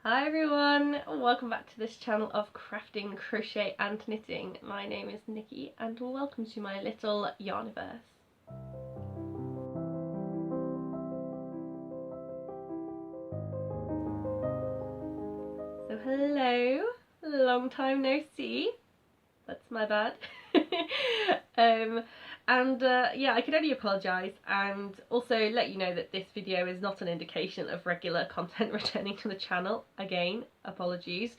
Hi everyone, welcome back to this channel of crafting, crochet and knitting. My name is Nikki and welcome to my little yarniverse. So hello, long time no see. That's my bad. Yeah, I can only apologise and also let you know that this video is not an indication of regular content returning to the channel. Again, apologies.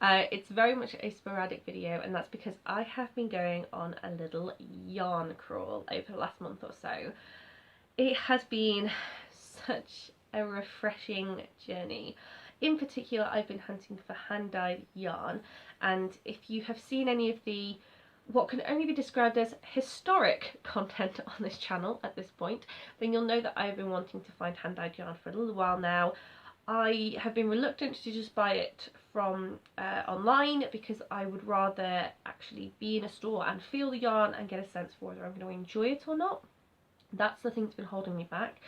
It's very much a sporadic video, and that's because I have been going on a little yarn crawl over the last month or so. It has been such a refreshing journey. In particular, I've been hunting for hand-dyed yarn, and if you have seen any of the what can only be described as historic content on this channel at this point, then you'll know that I've been wanting to find hand-dyed yarn for a little while now. I have been reluctant to just buy it from online because I would rather actually be in a store and feel the yarn and get a sense for whether I'm going to enjoy it or not. That's the thing that's been holding me back.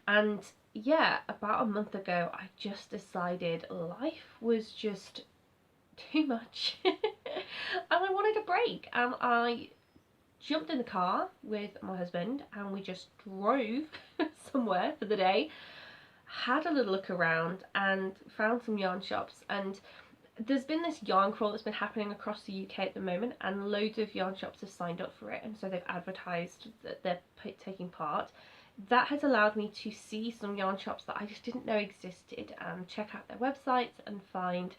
And yeah, about a month ago I just decided life was just too much and I wanted a break, and I jumped in the car with my husband and we just drove somewhere for the day, had a little look around and found some yarn shops. And there's been this yarn crawl that's been happening across the UK at the moment, and loads of yarn shops have signed up for it, and so they've advertised that they're taking part. That has allowed me to see some yarn shops that I just didn't know existed and check out their websites and find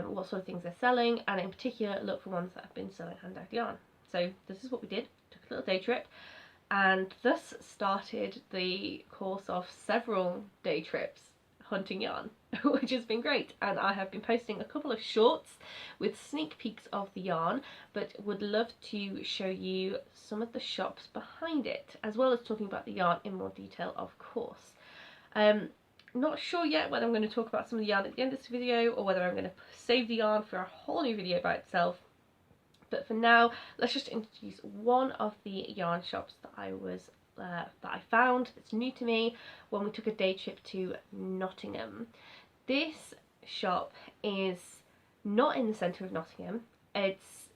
what sort of things they're selling, and in particular look for ones that have been selling hand-dyed yarn. So this is what we did. Took a little day trip and thus started the course of several day trips hunting yarn, which has been great. And I have been posting a couple of shorts with sneak peeks of the yarn, but would love to show you some of the shops behind it, as well as talking about the yarn in more detail, of course. Not sure yet whether I'm going to talk about some of the yarn at the end of this video or whether I'm going to save the yarn for a whole new video by itself. But for now, let's just introduce one of the yarn shops that I found that's new to me when we took a day trip to Nottingham. This shop is not in the centre of Nottingham. It's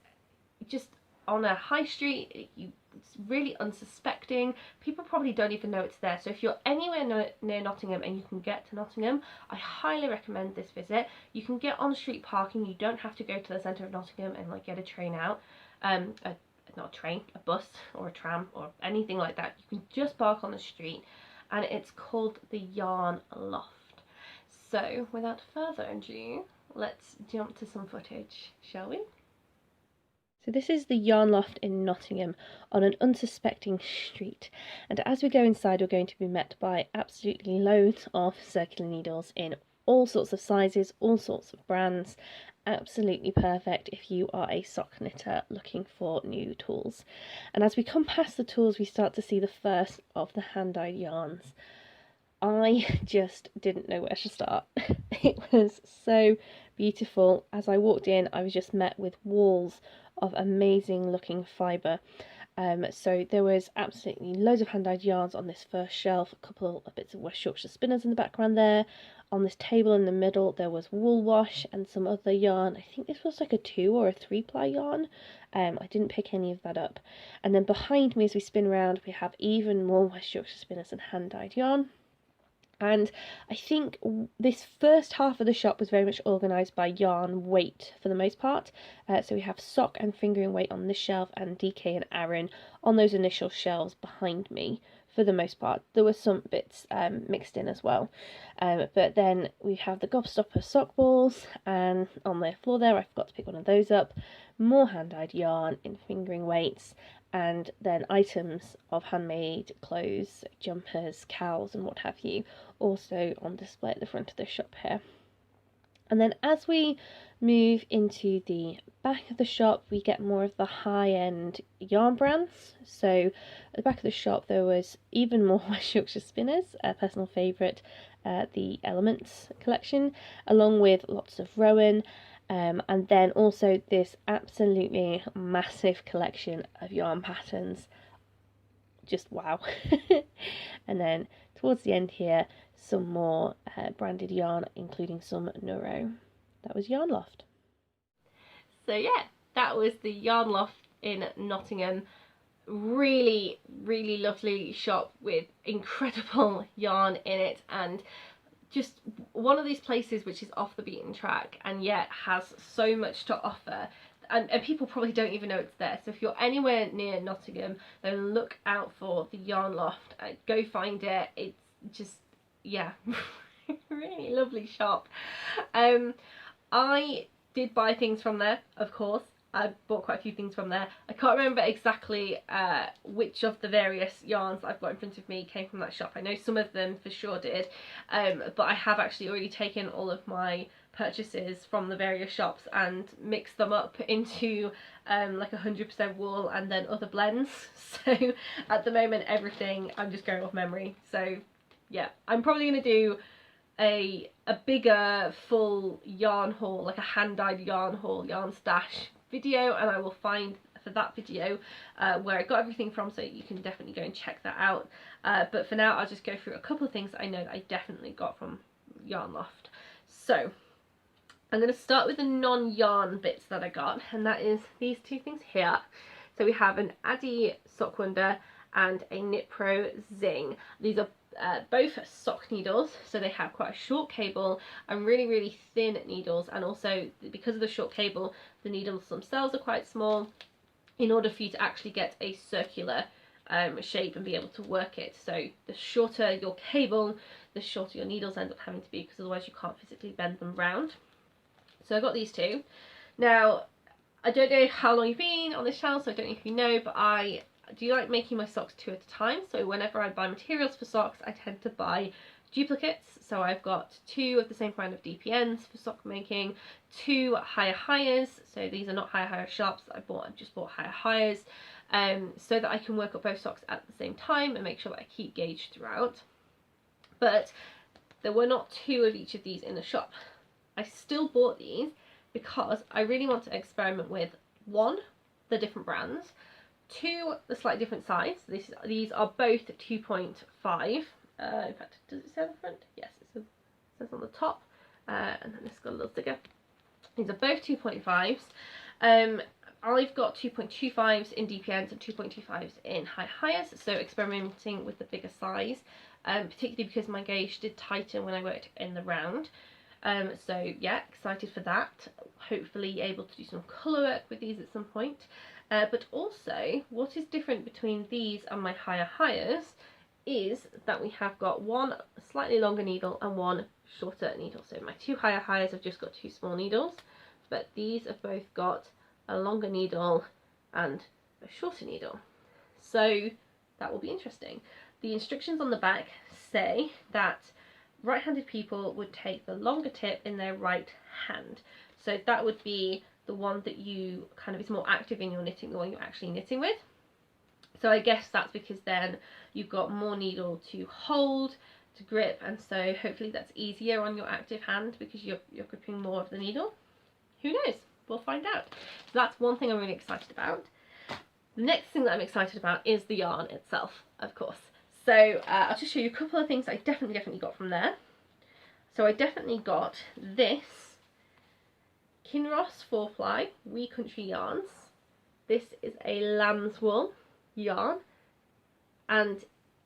just on a high street. It's really unsuspecting. People probably don't even know it's there. So if you're anywhere near Nottingham and you can get to Nottingham, I highly recommend this visit. You can get on street parking. You don't have to go to the centre of Nottingham and like get a train out. Not a train, a bus or a tram or anything like that. You can just park on the street, and it's called the Yarn Loft. So without further ado, let's jump to some footage, shall we? So this is the Yarn Loft in Nottingham on an unsuspecting street, and as we go inside we're going to be met by absolutely loads of circular needles in all sorts of sizes, all sorts of brands. Absolutely perfect if you are a sock knitter looking for new tools. And as we come past the tools we start to see the first of the hand-dyed yarns. I just didn't know where to start. It was so beautiful. As I walked in I was just met with walls of amazing looking fibre. So there was absolutely loads of hand-dyed yarns on this first shelf, a couple of bits of West Yorkshire spinners in the background there. On this table in the middle there was wool wash and some other yarn. I think this was like a 2 or a 3 ply yarn. I didn't pick any of that up. And then behind me as we spin around we have even more West Yorkshire spinners and hand-dyed yarn. And I think this first half of the shop was very much organised by yarn weight for the most part. So we have sock and fingering weight on this shelf and DK and Aran on those initial shelves behind me for the most part. There were some bits mixed in as well. But then we have the Gobstopper sock balls, and on the floor there I forgot to pick one of those up. More hand-dyed yarn in fingering weights, and then items of handmade clothes, jumpers, cowls and what have you, also on display at the front of the shop here. And then as we move into the back of the shop we get more of the high-end yarn brands. So at the back of the shop there was even more West Yorkshire spinners, a personal favourite, the Elements collection, along with lots of Rowan. And then also this absolutely massive collection of yarn patterns. Just wow. And then towards the end here, some more branded yarn, including some Neuro. That was Yarn Loft. So yeah, that was the Yarn Loft in Nottingham. Really, really lovely shop with incredible yarn in it, and just one of these places which is off the beaten track and yet has so much to offer, and people probably don't even know it's there. So if you're anywhere near Nottingham, then look out for the Yarn Loft. Go find it. It's just, yeah, really lovely shop. I did buy things from there, of course. I bought quite a few things from there. I can't remember exactly which of the various yarns I've got in front of me came from that shop. I know some of them for sure did, but I have actually already taken all of my purchases from the various shops and mixed them up into like 100% wool and then other blends. So at the moment everything I'm just going off memory. So yeah, I'm probably going to do a bigger full yarn haul, like a hand-dyed yarn haul, yarn stash video, and I will find for that video where I got everything from, so you can definitely go and check that out. But for now I'll just go through a couple of things that I know that I definitely got from Yarn Loft. So I'm going to start with the non-yarn bits that I got, and that is these two things here. So we have an Addy Sock Wonder and a Knit Pro Zing. These are both sock needles, so they have quite a short cable and really, really thin needles, and also because of the short cable, the needles themselves are quite small in order for you to actually get a circular shape and be able to work it. So the shorter your cable, the shorter your needles end up having to be, because otherwise you can't physically bend them round. So I got these two. Now, I don't know how long you've been on this channel, so I don't know if you know, but I do like making my socks two at a time. So whenever I buy materials for socks, I tend to buy duplicates. So I've got two of the same kind of DPNs for sock making, two higher hires. So these are not higher hire shops. I've just bought higher hires, so that I can work up both socks at the same time and make sure that I keep gauge throughout. But there were not two of each of these in the shop. I still bought these because I really want to experiment with, one, the different brands, two, the slightly different size. These are both 2.5. In fact, does it say on the front? Yes, it says on the top, and then it's got a little sticker. These are both 2.5s. I've got 2.25s in DPNs and 2.25s in high hires, so experimenting with the bigger size, particularly because my gauge did tighten when I worked in the round. So yeah, excited for that. Hopefully able to do some colour work with these at some point. But also, what is different between these and my higher hires is that we have got one slightly longer needle and one shorter needle. So my two higher hires have just got two small needles, but these have both got a longer needle and a shorter needle. So that will be interesting. The instructions on the back say that right-handed people would take the longer tip in their right hand. So that would be the one that you kind of is more active in your knitting, the one you're actually knitting with. So I guess that's because then you've got more needle to hold, to grip, and so hopefully that's easier on your active hand because you're gripping more of the needle. Who knows? We'll find out. So that's one thing I'm really excited about. The next thing that I'm excited about is the yarn itself, of course. So I'll just show you a couple of things I definitely got from there. So I definitely got this Kinross 4-ply Wee Country yarns. This is a lamb's wool yarn, and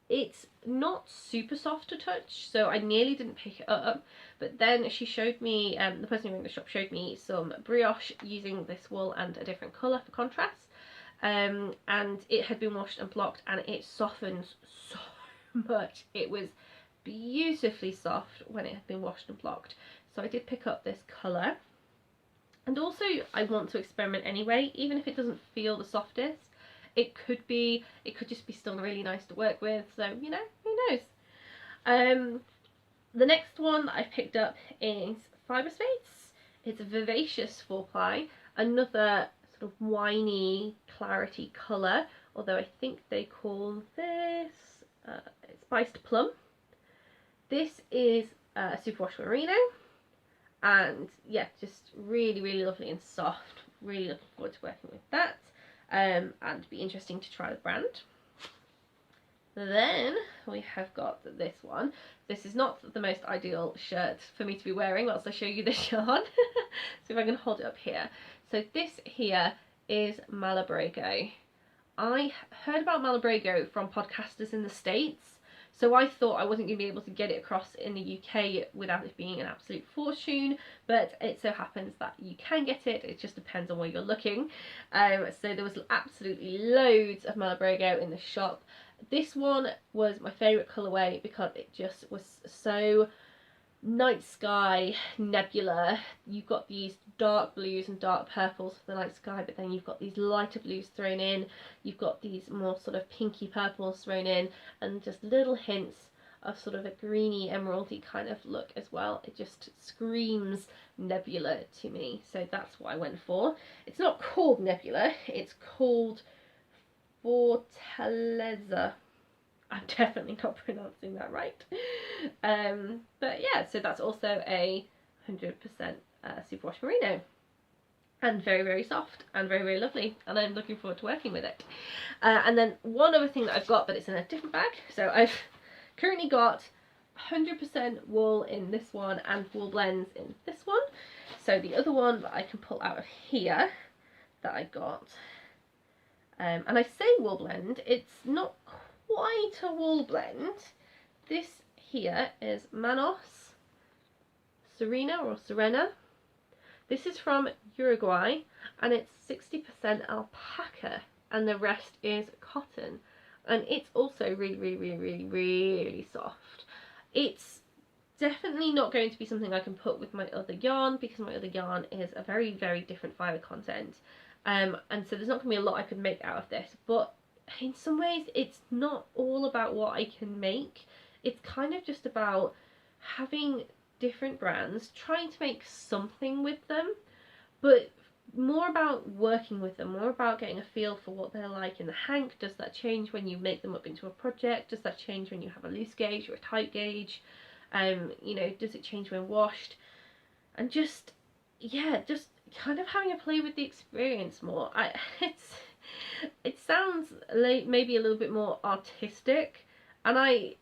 it's not super soft to touch, so I nearly didn't pick it up, but then she showed me, the person who ran the shop showed me some brioche using this wool and a different colour for contrast, and it had been washed and blocked and it softens so much. It was beautifully soft when it had been washed and blocked, so I did pick up this colour. And also I want to experiment anyway, even if it doesn't feel the softest. It could just be still really nice to work with, so you know, who knows. The next one I picked up is Fyberspates. It's a Vivacious 4-ply, another sort of winey clarity colour, although I think they call this Spiced Plum. This is Superwash Merino, and yeah, just really lovely and soft. Really looking forward to working with that, and be interesting to try the brand. Then we have got this one. This is not the most ideal shirt for me to be wearing whilst I show you this yarn. See if I can hold it up here. So this here is Malabrigo. I heard about Malabrigo from podcasters in the States, so I thought I wasn't going to be able to get it across in the UK without it being an absolute fortune, but it so happens that you can get it. It just depends on where you're looking. So there was absolutely loads of Malabrigo in the shop. This one was my favourite colourway because it just was so night sky, nebula. You've got these dark blues and dark purples for the night sky, but then you've got these lighter blues thrown in, you've got these more sort of pinky purples thrown in, and just little hints of sort of a greeny emeraldy kind of look as well. It just screams nebula to me, so that's what I went for. It's not called nebula, it's called Fortaleza. I'm definitely not pronouncing that right. But yeah, so that's also a 100% superwash merino. And very, very soft and very, very lovely. And I'm looking forward to working with it. And then one other thing that I've got, but it's in a different bag. So I've currently got 100% wool in this one and wool blends in this one. So the other one that I can pull out of here that I got, and I say wool blend, it's not quite a wool blend. This here is Manos Serena or Serena. This is from Uruguay and it's 60% alpaca and the rest is cotton, and it's also really, really, really, really, really soft. It's definitely not going to be something I can put with my other yarn because my other yarn is a very, very different fibre content, and so there's not going to be a lot I could make out of this, but in some ways it's not all about what I can make. It's kind of just about having different brands, trying to make something with them, but more about working with them, more about getting a feel for what they're like in the hank. Does that change when you make them up into a project? Does that change when you have a loose gauge or a tight gauge? You know, does it change when washed? And just, yeah, just kind of having a play with the experience more. It sounds like maybe a little bit more artistic, and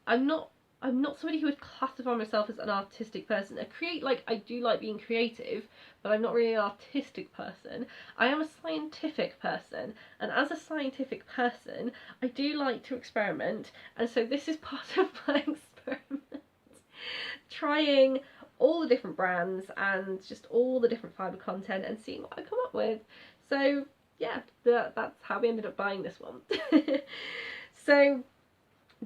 I'm not somebody who would classify myself as an artistic person. I do like being creative, but I'm not really an artistic person. I am a scientific person, and as a scientific person, I do like to experiment, and so this is part of my experiment. Trying all the different brands and just all the different fibre content and seeing what I come up with. So yeah, that's how we ended up buying this one. So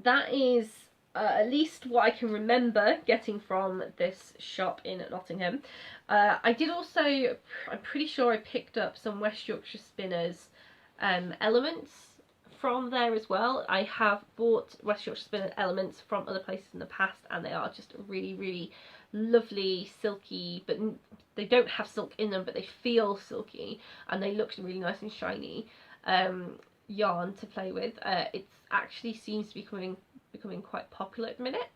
that is at least what I can remember getting from this shop in Nottingham. I did also, I'm pretty sure I picked up some West Yorkshire Spinners elements from there as well. I have bought West Yorkshire Spinner elements from other places in the past, and they are just really, really lovely, silky, but they don't have silk in them, but they feel silky and they look really nice and shiny yarn to play with. It actually seems to be becoming quite popular at the minute,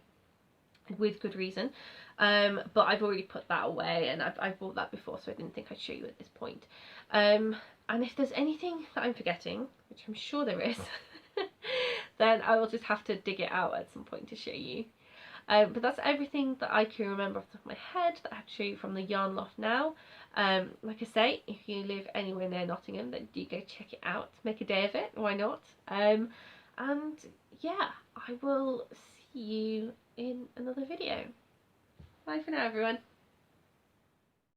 with good reason, but I've already put that away, and I've bought that before, so I didn't think I'd show you at this point. And if there's anything that I'm forgetting, which I'm sure there is, then I will just have to dig it out at some point to show you. But that's everything that I can remember off the top of my head that I have to show you from the Yarn Loft now. Like I say, if you live anywhere near Nottingham, then do go check it out. Make a day of it, why not? And yeah, I will see you in another video. Bye for now, everyone.